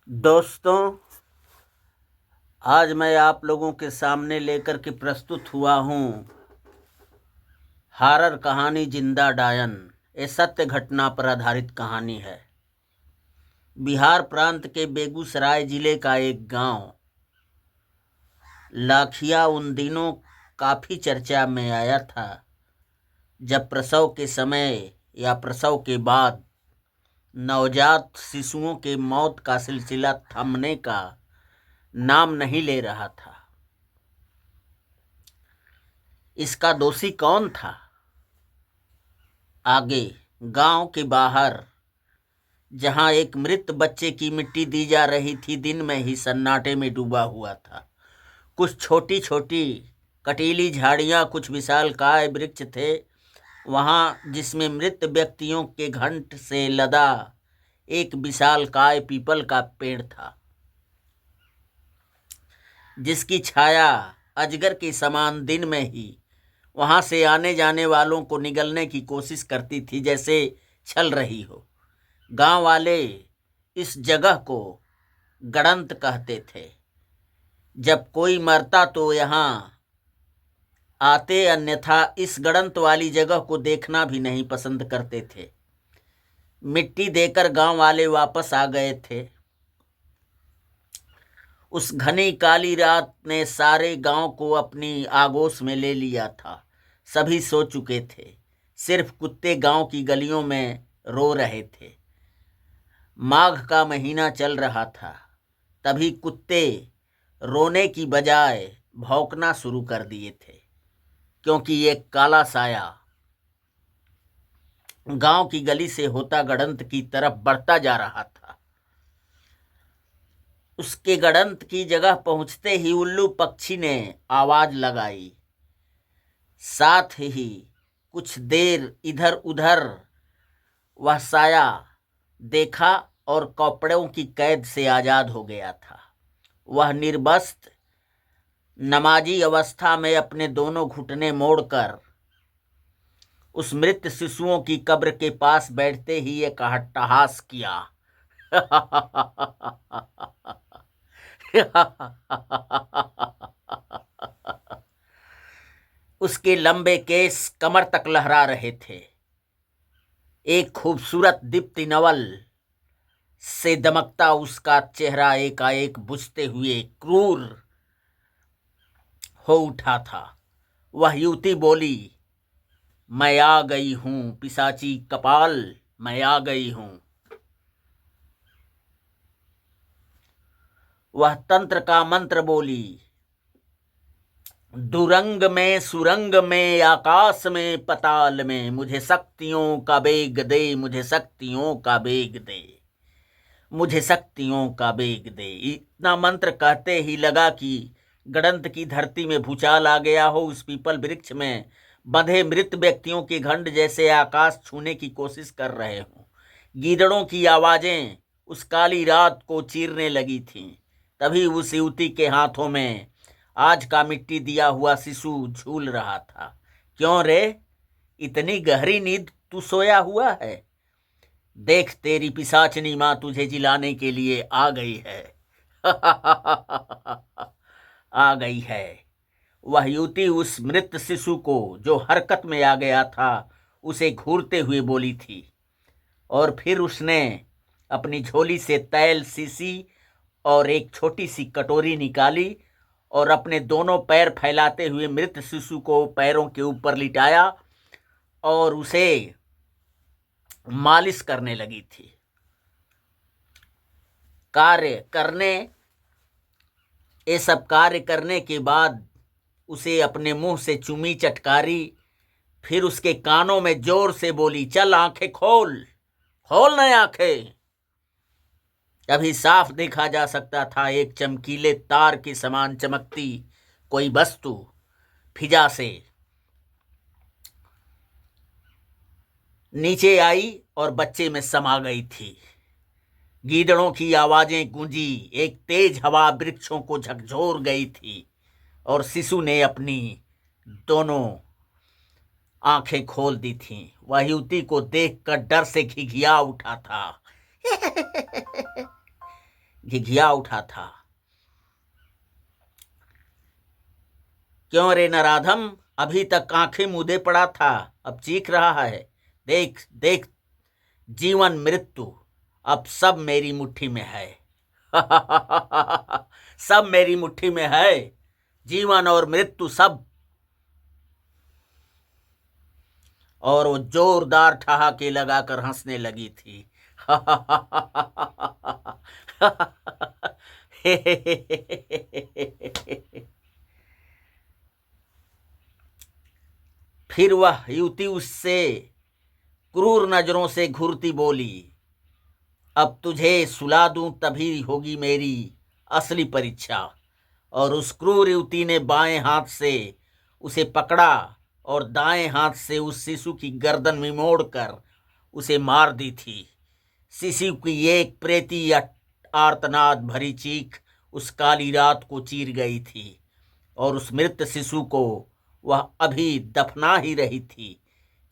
दोस्तों, आज मैं आप लोगों के सामने लेकर के प्रस्तुत हुआ हूँ हॉरर कहानी जिंदा डायन। ये सत्य घटना पर आधारित कहानी है। बिहार प्रांत के बेगूसराय जिले का एक गांव लाखिया उन दिनों काफ़ी चर्चा में आया था जब प्रसव के समय या प्रसव के बाद नवजात शिशुओं के मौत का सिलसिला थमने का नाम नहीं ले रहा था। इसका दोषी कौन था? आगे गांव के बाहर जहां एक मृत बच्चे की मिट्टी दी जा रही थी, दिन में ही सन्नाटे में डूबा हुआ था। कुछ छोटी छोटी कटीली झाड़ियां, कुछ विशालकाय वृक्ष थे वहां, जिसमें मृत व्यक्तियों के घंट से लदा एक विशालकाय पीपल का पेड़ था, जिसकी छाया अजगर के समान दिन में ही वहां से आने जाने वालों को निगलने की कोशिश करती थी, जैसे छल रही हो। गांव वाले इस जगह को गड़ंत कहते थे। जब कोई मरता तो यहाँ आते, अन्यथा इस गड़ंत वाली जगह को देखना भी नहीं पसंद करते थे। मिट्टी देकर गांव वाले वापस आ गए थे। उस घनी काली रात ने सारे गांव को अपनी आगोश में ले लिया था। सभी सो चुके थे, सिर्फ कुत्ते गांव की गलियों में रो रहे थे। माघ का महीना चल रहा था, तभी कुत्ते रोने की बजाय भौंकना शुरू कर दिए थे, क्योंकि एक काला साया गांव की गली से होता गड़ंत की तरफ बढ़ता जा रहा था। उसके गड़ंत की जगह पहुंचते ही उल्लू पक्षी ने आवाज लगाई। साथ ही कुछ देर इधर उधर वह साया देखा और कपड़ों की कैद से आजाद हो गया था। वह निर्वस्त्र नमाजी अवस्था में अपने दोनों घुटने मोड़कर उस मृत शिशुओं की कब्र के पास बैठते ही एक अट्टहास किया। उसके लंबे केस कमर तक लहरा रहे थे। एक खूबसूरत दीप्ति नवल से दमकता उसका चेहरा एकाएक बुझते हुए क्रूर हो उठा था। वह युवती बोली, मैं आ गई हूं पिशाची कपाल, मैं आ गई हूं। वह तंत्र का मंत्र बोली, दुरंग में सुरंग में आकाश में पताल में, मुझे शक्तियों का बेग दे, मुझे शक्तियों का बेग दे, मुझे शक्तियों का बेग दे। इतना मंत्र कहते ही लगा कि गड़ंत की धरती में भूचाल आ गया हो। उस पीपल वृक्ष में बंधे मृत व्यक्तियों के घंट जैसे आकाश छूने की कोशिश कर रहे हों। गीदड़ों की आवाजें उस काली रात को चीरने लगी थीं। तभी उस युवती के हाथों में आज का मिट्टी दिया हुआ शिशु झूल रहा था। क्यों रे, इतनी गहरी नींद तू सोया हुआ है? देख, तेरी पिशाचनी मां तुझे जिलाने के लिए आ गई है। आ गई है। वह युवती उस मृत शिशु को, जो हरकत में आ गया था, उसे घूरते हुए बोली थी। और फिर उसने अपनी झोली से तैल शीशी और एक छोटी सी कटोरी निकाली और अपने दोनों पैर फैलाते हुए मृत शिशु को पैरों के ऊपर लिटाया और उसे मालिश करने लगी थी। ये सब कार्य करने के बाद उसे अपने मुंह से चुमी चटकारी, फिर उसके कानों में जोर से बोली, चल आंखें खोल, खोल न आंखें। तभी साफ देखा जा सकता था एक चमकीले तार के समान चमकती कोई वस्तु फिजा से नीचे आई और बच्चे में समा गई थी। गीदड़ों की आवाजें गूंजी, एक तेज हवा वृक्षों को झकझोर गई थी और शिशु ने अपनी दोनों आंखें खोल दी थीं। वह युवती को देखकर डर से घिघिया उठा था। घिघिया उठा था। क्यों रे नराधम, अभी तक आंखें मूंदे पड़ा था, अब चीख रहा है? देख देख, जीवन मृत्यु अब सब मेरी मुट्ठी में है। सब मेरी मुट्ठी में है, जीवन और मृत्यु सब। और वो जोरदार ठहाके लगाकर हंसने लगी थी। फिर वह युवती उससे क्रूर नजरों से घूरती बोली, अब तुझे सुला दूं तभी होगी मेरी असली परीक्षा। और उस क्रूर युवती ने बाएं हाथ से उसे पकड़ा और दाएं हाथ से उस शिशु की गर्दन में मोड़कर उसे मार दी थी। शिशु की एक प्रेती आर्तनाद भरी चीख उस काली रात को चीर गई थी और उस मृत शिशु को वह अभी दफना ही रही थी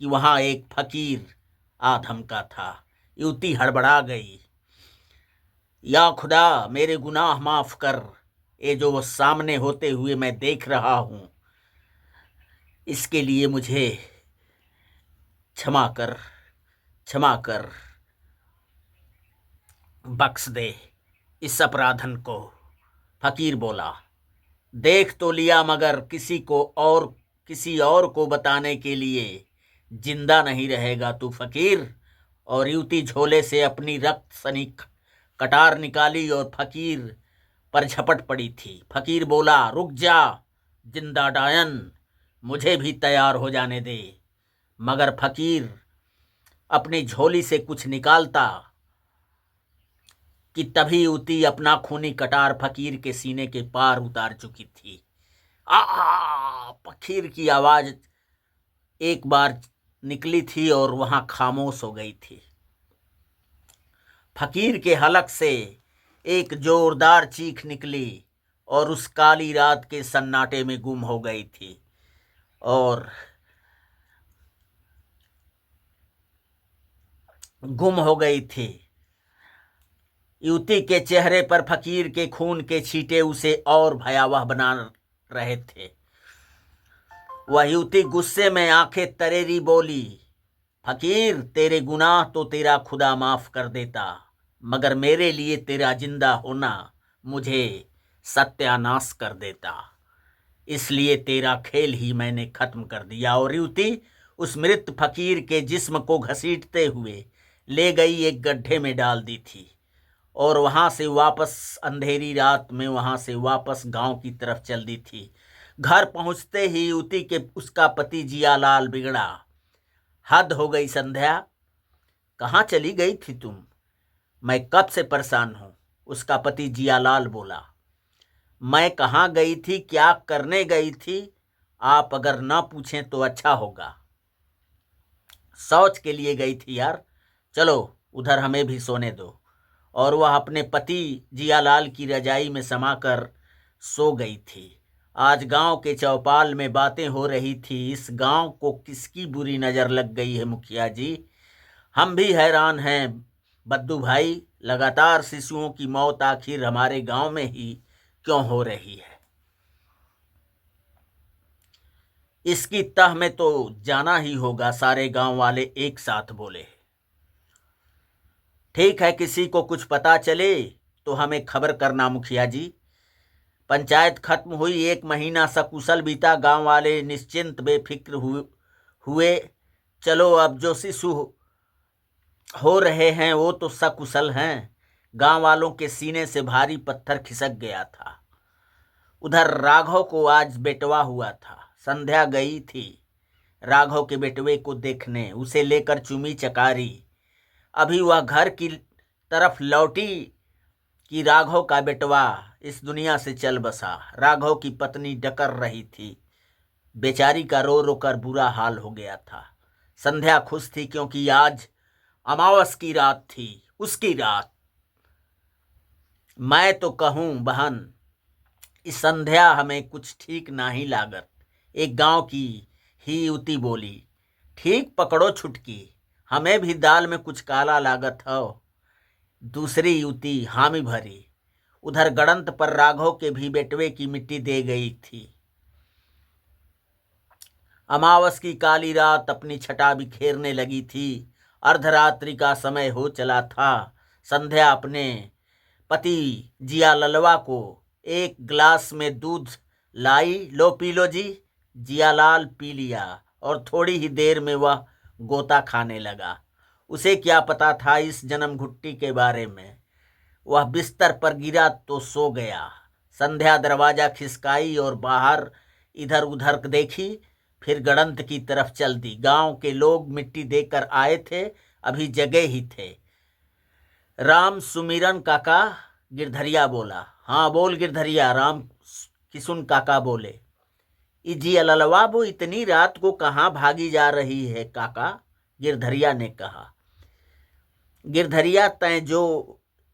कि वहां एक फकीर आ धमका था। युवती हड़बड़ा गई, या खुदा मेरे गुनाह माफ कर, ये जो वो सामने होते हुए मैं देख रहा हूं, इसके लिए मुझे क्षमा कर, क्षमा कर, बख्श दे इस अपराधन को। फकीर बोला, देख तो लिया मगर किसी और को बताने के लिए जिंदा नहीं रहेगा तू फकीर। और युवती झोले से अपनी रक्त सनी कटार निकाली और फकीर पर झपट पड़ी थी। फकीर बोला, रुक जा जिंदा डायन, मुझे भी तैयार हो जाने दे। मगर फकीर अपनी झोली से कुछ निकालता कि तभी युवती अपना खूनी कटार फकीर के सीने के पार उतार चुकी थी। फकीर की आवाज एक बार निकली थी और वहां खामोश हो गई थी। फकीर के हलक से एक जोरदार चीख निकली और उस काली रात के सन्नाटे में गुम हो गई थी। और गुम हो गई थी। युवती के चेहरे पर फकीर के खून के छींटे उसे और भयावह बना रहे थे। वह युवती गुस्से में आंखें तरेरी बोली, फकीर तेरे गुनाह तो तेरा खुदा माफ कर देता, मगर मेरे लिए तेरा जिंदा होना मुझे सत्यानाश कर देता। इसलिए तेरा खेल ही मैंने खत्म कर दिया। और युवती उस मृत फकीर के जिस्म को घसीटते हुए ले गई एक गड्ढे में डाल दी थी और वहां से वापस अंधेरी रात में वहां से वापस गांव की तरफ चल दी थी। घर पहुंचते ही युवती के उसका पति जियालाल बिगड़ा। हद हो गई संध्या, कहाँ चली गई थी तुम? मैं कब से परेशान हूं। उसका पति जियालाल बोला, मैं कहाँ गई थी, क्या करने गई थी, आप अगर ना पूछें तो अच्छा होगा। शौच के लिए गई थी यार, चलो उधर हमें भी सोने दो। और वह अपने पति जियालाल की रजाई में समाकर सो गई थी। आज गांव के चौपाल में बातें हो रही थी, इस गांव को किसकी बुरी नजर लग गई है मुखिया जी। हम भी हैरान हैं बद्दू भाई, लगातार शिशुओं की मौत आखिर हमारे गांव में ही क्यों हो रही है? इसकी तह में तो जाना ही होगा, सारे गांव वाले एक साथ बोले। ठीक है, किसी को कुछ पता चले तो हमें खबर करना मुखिया जी। पंचायत खत्म हुई, 1 महीना सकुशल बीता, गांव वाले निश्चिंत बेफिक्र हुए। चलो अब जो शिशु हो रहे हैं वो तो सकुशल हैं। गांव वालों के सीने से भारी पत्थर खिसक गया था। उधर राघव को आज बेटवा हुआ था। संध्या गई थी राघव के बेटवे को देखने, उसे लेकर चुमी चकारी। अभी वह घर की तरफ लौटी कि राघव का बेटवा इस दुनिया से चल बसा। राघव की पत्नी डकर रही थी, बेचारी का रो रो कर बुरा हाल हो गया था। संध्या खुश थी क्योंकि आज अमावस की रात थी, उसकी रात। मैं तो कहूं बहन, इस संध्या हमें कुछ ठीक नहीं लागत। एक गांव की ही युवती बोली, ठीक पकड़ो छुटकी, हमें भी दाल में कुछ काला लागत हो। दूसरी युवती हामी भरी, उधर गड़ंत पर राघव के भी बेटवे की मिट्टी दे गई थी। अमावस की काली रात अपनी छटा बिखेरने लगी थी। अर्धरात्रि का समय हो चला था। संध्या अपने पति जिया ललवा को एक गिलास में दूध लाई। लो पी लो जी। जियालाल पी लिया और थोड़ी ही देर में वह गोता खाने लगा। उसे क्या पता था इस जन्म घुट्टी के बारे में। वह बिस्तर पर गिरा तो सो गया। संध्या दरवाजा खिसकाई और बाहर इधर उधर देखी, फिर गड़ंत की तरफ चल दी। गांव के लोग मिट्टी देकर आए थे, अभी जगे ही थे। राम सुमिरन काका, गिरधरिया बोला। हाँ बोल गिरधरिया, राम किसुन काका बोले। इजी अललवा वो इतनी रात को कहाँ भागी जा रही है काका, गिरधरिया ने कहा। गिरधरिया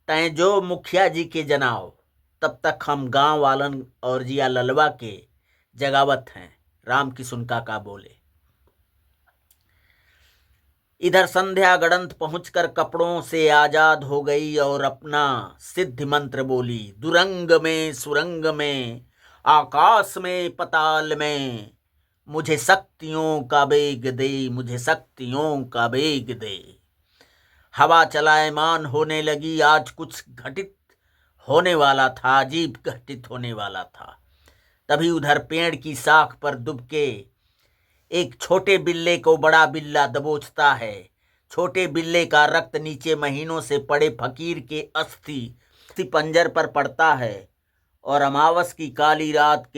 तैं जो मुखिया जी के जनाओ, तब तक हम गांव वालन और जिया ललवा के जगावत हैं, राम किसुन काका बोले। इधर संध्या गड़ंत पहुंचकर कपड़ों से आजाद हो गई और अपना सिद्ध मंत्र बोली। दुरंग में सुरंग में आकाश में पताल में, मुझे शक्तियों का बेग दे, मुझे शक्तियों का बेग दे। हवा चलायमान होने लगी। आज कुछ घटित होने वाला था, अजीब घटित होने वाला था। तभी उधर पेड़ की साख पर दुबके एक छोटे बिल्ले को बड़ा बिल्ला दबोचता है। छोटे बिल्ले का रक्त नीचे महीनों से पड़े फकीर के अस्थि पंजर पर पड़ता है और अमावस की काली रात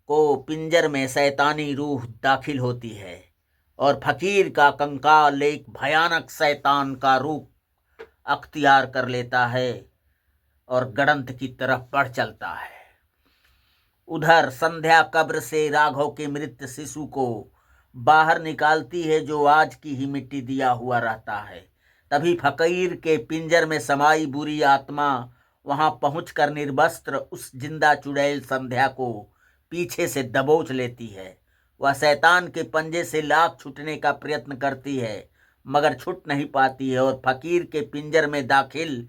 को पिंजर में शैतानी रूह दाखिल होती है और फकीर का कंकाल एक भयानक शैतान का रूप अख्तियार कर लेता है और गड़ंत की तरफ बढ़ चलता है। उधर संध्या कब्र से राघव के मृत शिशु को बाहर निकालती है, जो आज की ही मिट्टी दिया हुआ रहता है। तभी फकीर के पिंजर में समाई बुरी आत्मा वहां पहुंचकर निर्वस्त्र उस जिंदा चुड़ैल संध्या को पीछे से दबोच लेती है। वह शैतान के पंजे से लाख छूटने का प्रयत्न करती है, मगर छूट नहीं पाती है और फकीर के पिंजर में दाखिल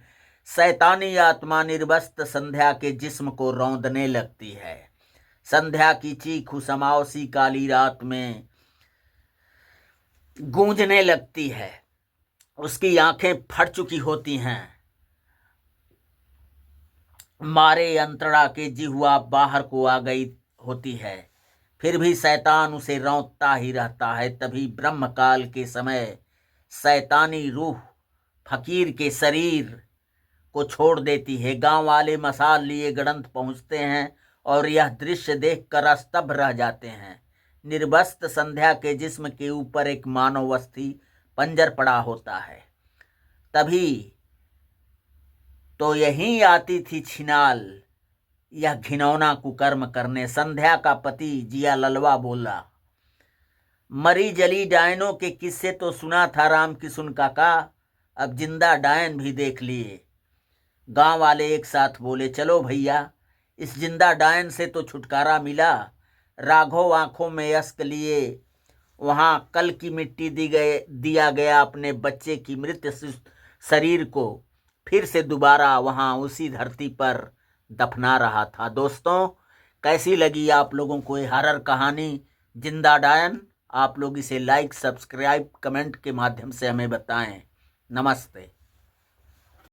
शैतानी आत्मा निर्वस्त्र संध्या के जिस्म को रौंदने लगती है। संध्या की चीख उस अमावसी काली रात में गूंजने लगती है। उसकी आंखें फट चुकी होती हैं, मारे अंतड़ा के जिह्वा बाहर को आ गई होती है, फिर भी शैतान उसे रौंदता ही रहता है। तभी ब्रह्मकाल के समय शैतानी रूह फकीर के शरीर को छोड़ देती है। गांव वाले मसाल लिए गड़ंत पहुंचते हैं और यह दृश्य देखकर स्तब्ध रह जाते हैं। निर्वस्त्र संध्या के जिस्म के ऊपर एक मानव अस्थि पंजर पड़ा होता है। तभी तो यहीं आती थी छिनाल यह घिनौना कुकर्म करने। संध्या का पति जिया ललवा बोला। मरी जली डायनों के किस्से तो सुना था राम किसुन काका, अब जिंदा डायन भी देख लिए। गांव वाले एक साथ बोले, चलो भैया, इस जिंदा डायन से तो छुटकारा मिला। राघव आंखों में अश्क लिए वहां कल की मिट्टी दिया गया अपने बच्चे की मृत शरीर को फिर से दोबारा वहां उसी धरती पर दफना रहा था। दोस्तों, कैसी लगी आप लोगों को ये हॉरर कहानी जिंदा डायन? आप लोग इसे लाइक, सब्सक्राइब, कमेंट के माध्यम से हमें बताएं। नमस्ते।